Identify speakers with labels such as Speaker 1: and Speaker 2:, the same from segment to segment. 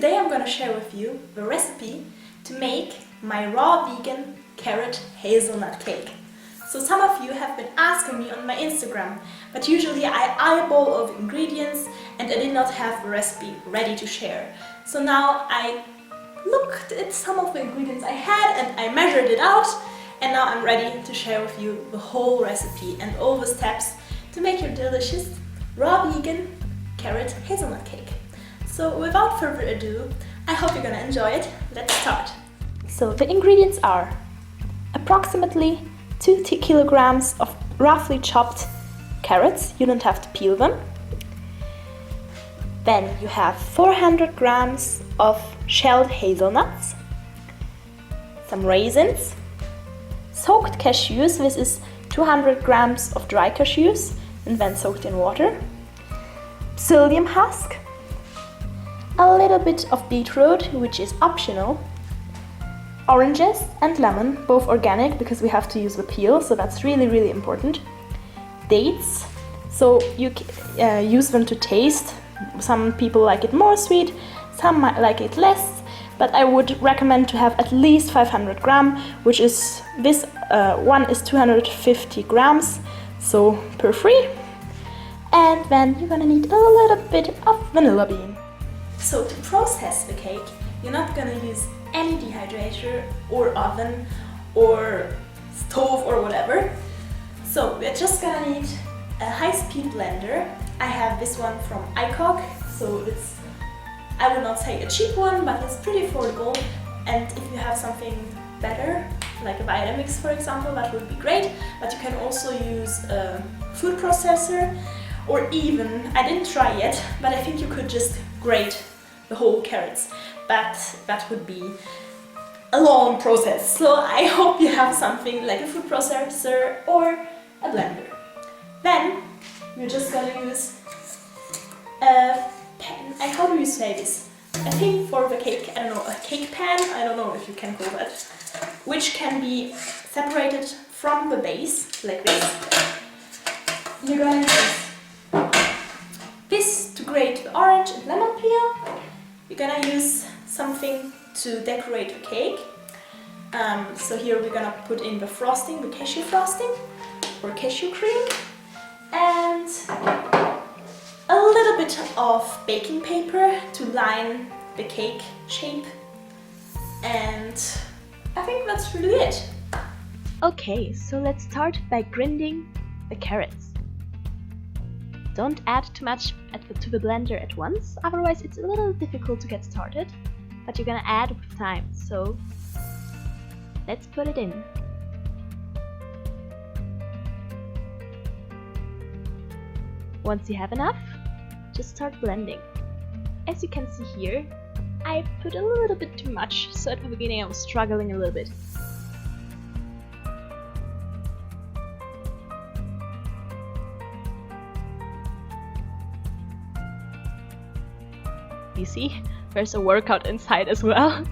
Speaker 1: Today I'm gonna share with you the recipe to make my raw vegan carrot hazelnut cake. So some of you have been asking me on my Instagram, but usually I eyeball all the ingredients and I did not have the recipe ready to share. So now I looked at some of the ingredients I had and I measured it out, and now I'm ready to share with you the whole recipe and all the steps to make your delicious raw vegan carrot hazelnut cake. So without further ado, I hope you're gonna enjoy it. Let's start. So the ingredients are approximately 2 kilograms of roughly chopped carrots. You don't have to peel them. Then you have 400 grams of shelled hazelnuts, some raisins, soaked cashews. This is 200 grams of dry cashews and then soaked in water, psyllium husk, a little bit of beetroot, which is optional, oranges and lemon, both organic because we have to use the peel, so that's really important. Dates, so you use them to taste. Some people like it more sweet, some might like it less, but I would recommend to have at least 500 grams, which is this one is 250 grams, so per free. And then you're gonna need a little bit of vanilla bean. So to process the cake, you're not gonna use any dehydrator or oven or stove or whatever. So we're just gonna need a high-speed blender. I have this one from ICOG, so it's, I would not say a cheap one, but it's pretty affordable. And if you have something better, like a Vitamix for example, that would be great. But you can also use a food processor, or even, I didn't try yet, but I think you could just grate the whole carrots, but that would be a long process. So I hope you have something like a food processor or a blender. Then we're just gonna use a pan, and how do you say this? I think for the cake, I don't know, a cake pan, I don't know if you can call that, which can be separated from the base, like this. You're gonna use this to grate the orange and lemon peel. You're gonna use something to decorate the cake. So here we're gonna put in the frosting, the cashew frosting, or cashew cream, and a little bit of baking paper to line the cake shape. And I think that's really it. Okay, so let's start by grinding the carrots. Don't add too much to the blender at once, otherwise it's a little difficult to get started, but you're gonna add with time, so let's put it in. Once you have enough, just start blending. As you can see here, I put a little bit too much, so at the beginning I was struggling a little bit. You see, there's a workout inside as well.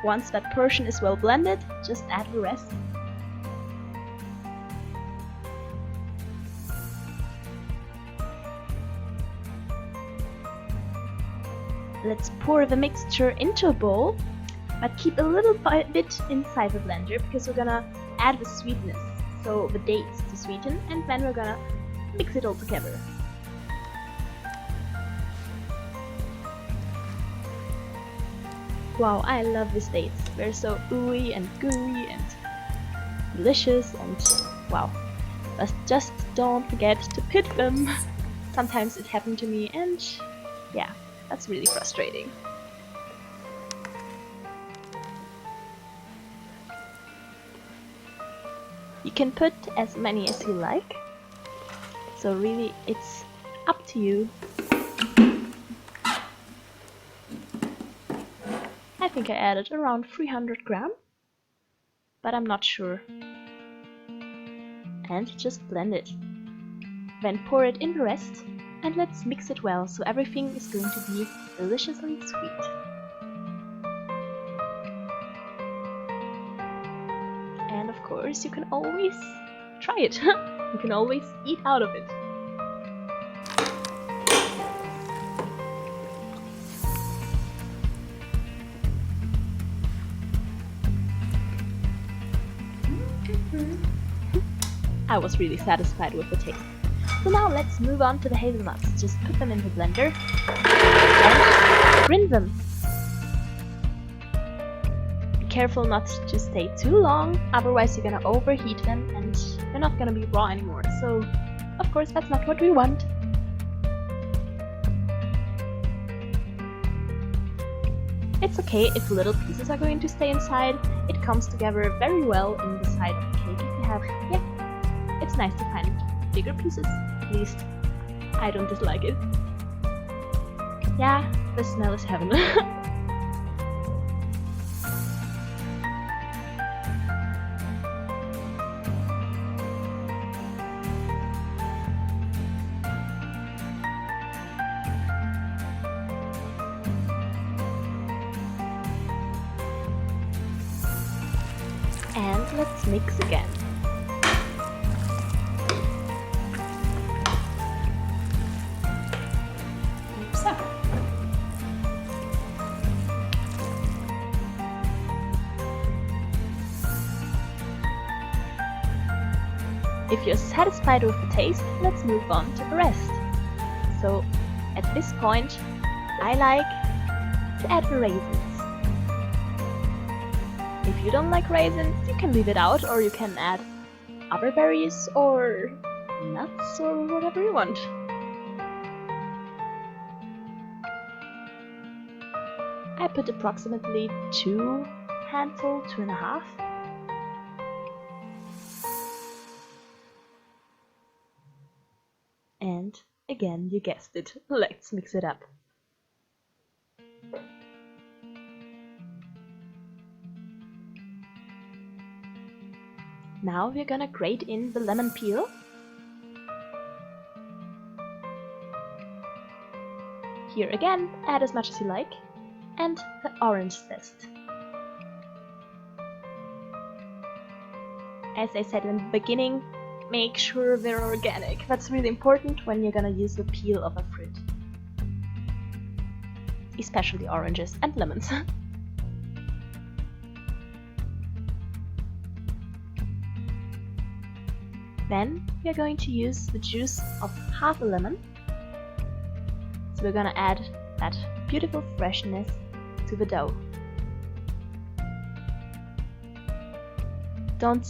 Speaker 1: Once that portion is well blended, just add the rest. Let's pour the mixture into a bowl, but keep a little bit inside the blender because we're gonna add the sweetness, so the dates to sweeten, and then we're gonna mix it all together. Wow, I love these dates. They're so ooey and gooey and delicious, and wow. But just don't forget to pit them. Sometimes it happened to me, and yeah, that's really frustrating. You can put as many as you like, so really it's up to you. I think I added around 300 grams, but I'm not sure. And just blend it. Then pour it in the rest, and let's mix it well so everything is going to be deliciously sweet.
Speaker 2: course, you can always try it. You can always eat out of it. I was really satisfied with the taste. So now let's move on to the hazelnuts. Just put them in the blender and grind them. Be careful not to stay too long, otherwise you're gonna overheat them and they're not gonna be raw anymore. So, of course, that's not what we want. It's okay if little pieces are going to stay inside. It comes together very well in the side of the cake if you have, it's nice to find bigger pieces. At least I don't dislike it. Yeah, the smell is heaven. And let's mix again. If you're satisfied with the taste, let's move on to the rest. So, at this point, I like to add the raisins. If you don't like raisins, you can leave it out, or you can add other berries or nuts or whatever you want. I put approximately 2 handful, 2.5. And again, you guessed it, let's mix it up. Now we're gonna grate in the lemon peel. Here again, add as much as you like. And the orange zest. As I said in the beginning, make sure they're organic. That's really important when you're gonna use the peel of a fruit. Especially oranges and lemons. Then we are going to use the juice of half a lemon. So we're gonna add that beautiful freshness to the dough. Don't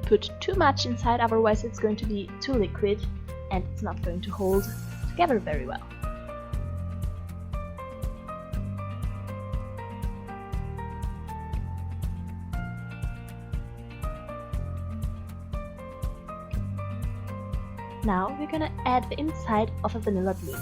Speaker 2: put too much inside, otherwise it's going to be too liquid and it's not going to hold together very well. Now we're gonna add the inside of a vanilla bean.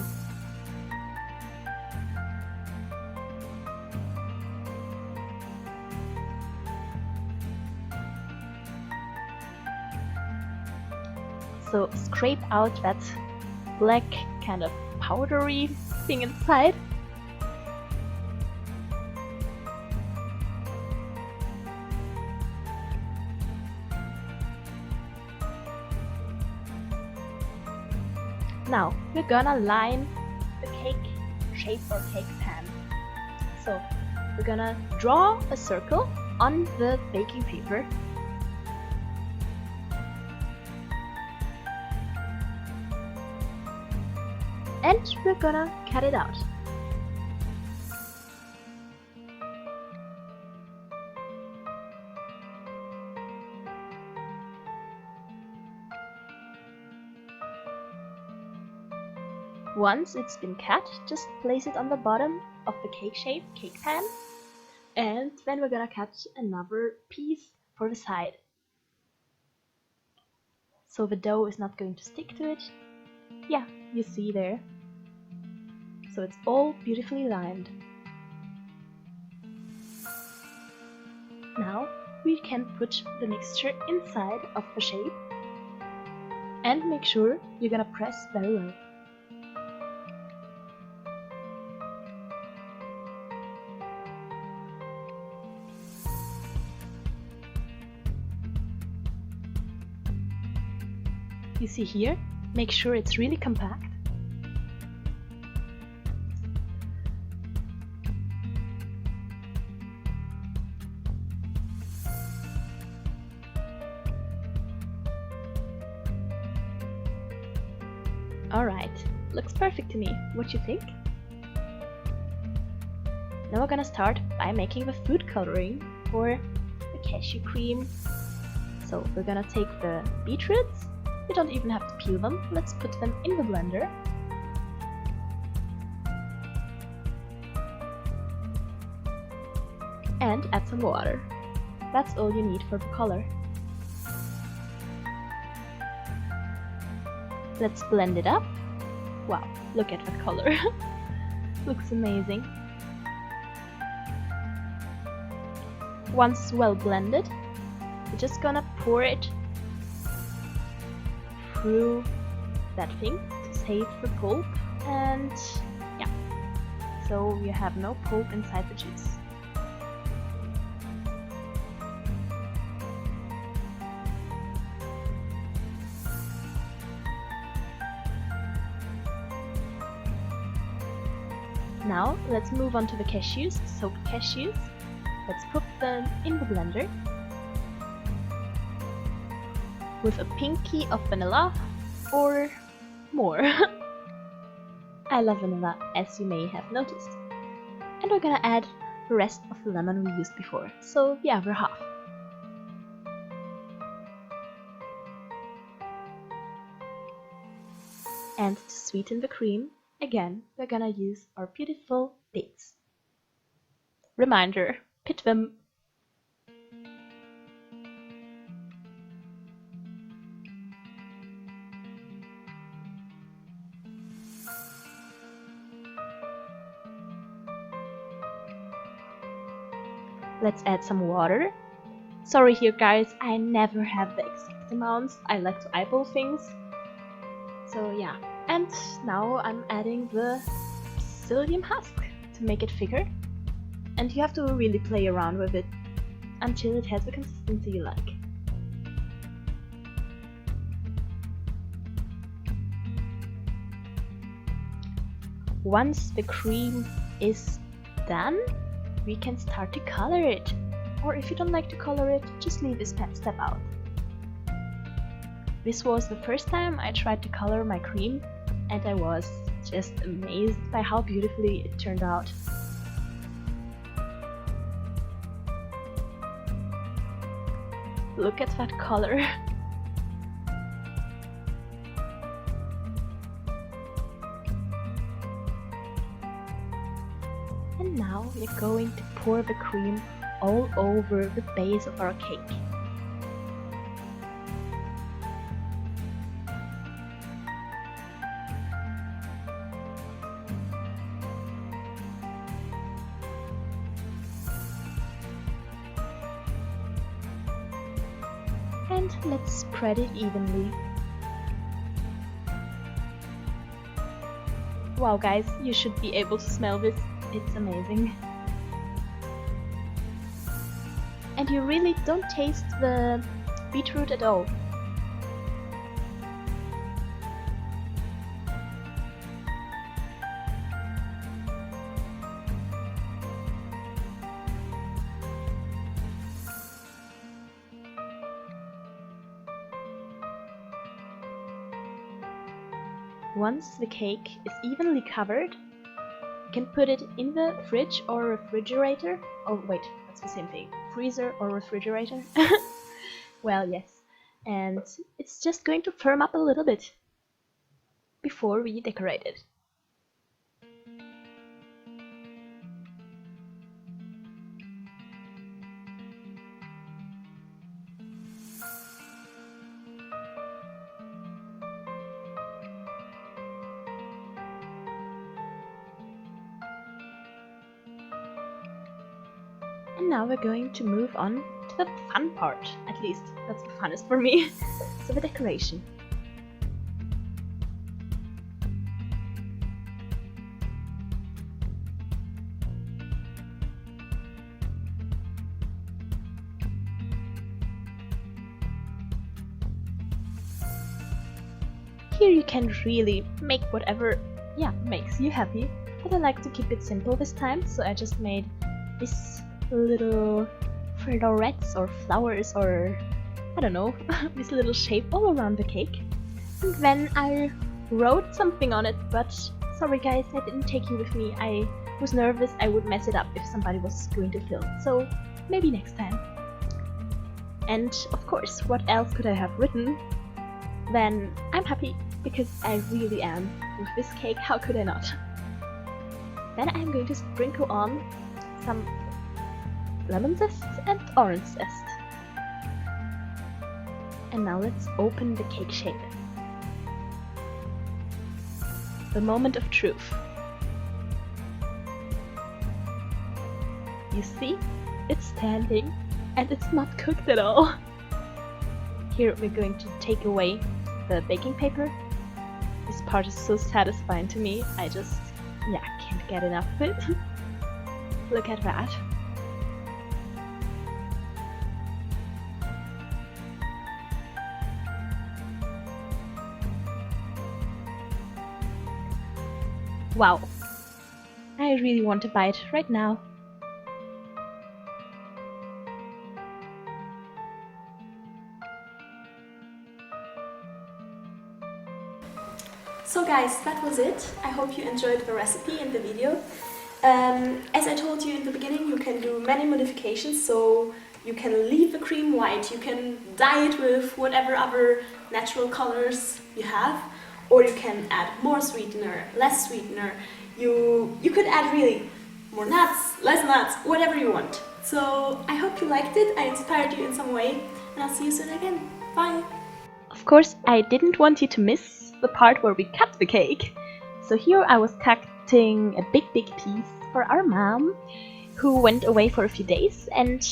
Speaker 2: So scrape out that black kind of powdery thing inside. Now we're gonna line the cake shape or cake pan. So we're gonna draw a circle on the baking paper. And we're gonna cut it out. Once it's been cut, just place it on the bottom of the cake pan, and then we're gonna cut another piece for the side. So the dough is not going to stick to it. Yeah, you see there. So it's all beautifully lined. Now we can put the mixture inside of the shape and make sure you're gonna press very well. You see here? Make sure it's really compact. Alright, looks perfect to me. What you think? Now we're gonna start by making the food coloring for the cashew cream. So we're gonna take the beetroots. You don't even have to peel them. Let's put them in the blender. And add some water. That's all you need for the color. Let's blend it up. Wow, look at that color. Looks amazing. Once well blended, we're just gonna pour it through that thing to save the pulp, and yeah, so you have no pulp inside the juice. Now let's move on to the cashews, soaked cashews. Let's put them in the blender with a pinky of vanilla or more. I love vanilla, as you may have noticed. And we're gonna add the rest of the lemon we used before. So yeah, we're half. And to sweeten the cream, again, we're gonna use our beautiful dates. Reminder, pit them. Let's add some water. Sorry here guys, I never have the exact amounts. I like to eyeball things. So yeah. And now I'm adding the psyllium husk to make it thicker. And you have to really play around with it until it has the consistency you like. Once the cream is done, we can start to color it. Or if you don't like to color it, just leave this step out. This was the first time I tried to color my cream, and I was just amazed by how beautifully it turned out. Look at that color. And now we're going to pour the cream all over the base of our cake. And let's spread it evenly. Wow guys, you should be able to smell this, it's amazing. And you really don't taste the beetroot at all. Once the cake is evenly covered, you can put it in the fridge or refrigerator. Oh wait, that's the same thing. Freezer or refrigerator. Well, yes. And it's just going to firm up a little bit before we decorate it. And now we're going to move on to the fun part, at least that's the funnest for me, so the decoration. here you can really make whatever, yeah, makes you happy. But I like to keep it simple this time, so I just made this little florets or flowers or I don't know, this little shape all around the cake. And then I wrote something on it, but sorry guys, I didn't take you with me. I was nervous I would mess it up if somebody was going to film, so maybe next time. And of course, what else could I have written? Then I'm happy, because I really am. With this cake, how could I not? Then I'm going to sprinkle on some lemon zest and orange zest. And now let's open the cake shape. The moment of truth. You see? It's standing and it's not cooked at all. Here we're going to take away the baking paper. This part is so satisfying to me. I just, yeah, can't get enough of it. Look at that. Wow. I really want to bite right now.
Speaker 1: So guys, that was it. I hope you enjoyed the recipe and the video. As I told you in the beginning, you can do many modifications, so you can leave the cream white, you can dye it with whatever other natural colors you have, or you can add more sweetener, less sweetener. You could add really more nuts, less nuts, whatever you want. So I hope you liked it, I inspired you in some way, and I'll see you soon again. Bye!
Speaker 2: Of course, I didn't want you to miss the part where we cut the cake. So here I was cutting a big piece for our mom, who went away for a few days, and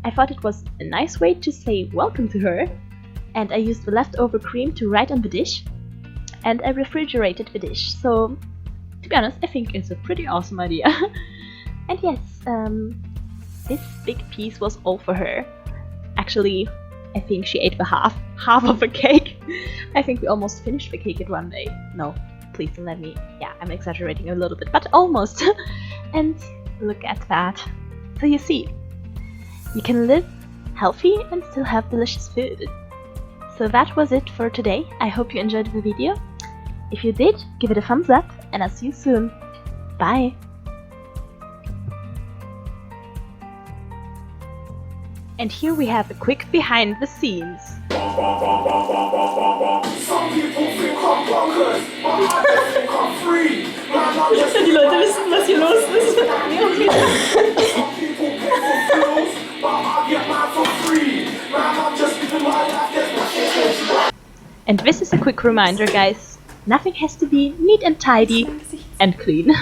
Speaker 2: I thought it was a nice way to say welcome to her. And I used the leftover cream to write on the dish, and I refrigerated the dish. So, to be honest, I think it's a pretty awesome idea. And yes, this big piece was all for her. Actually, I think she ate the half of the cake. I think we almost finished the cake in one day. No, please don't let me. Yeah, I'm exaggerating a little bit, but almost. And look at that. So you see, you can live healthy and still have delicious food. So that was it for today. I hope you enjoyed the video. If you did, give it a thumbs up, and I'll see you soon. Bye! And here we have a quick behind the scenes.
Speaker 1: Die Leute wissen, was hier los ist.
Speaker 2: And this is a quick reminder, guys. Nothing has to be neat and tidy and clean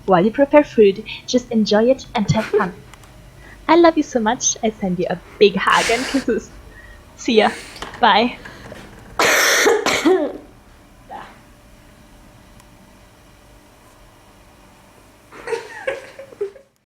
Speaker 2: while you prepare food. Just enjoy it and have fun. I love you so much. I send you a big hug and kisses. See ya. Bye.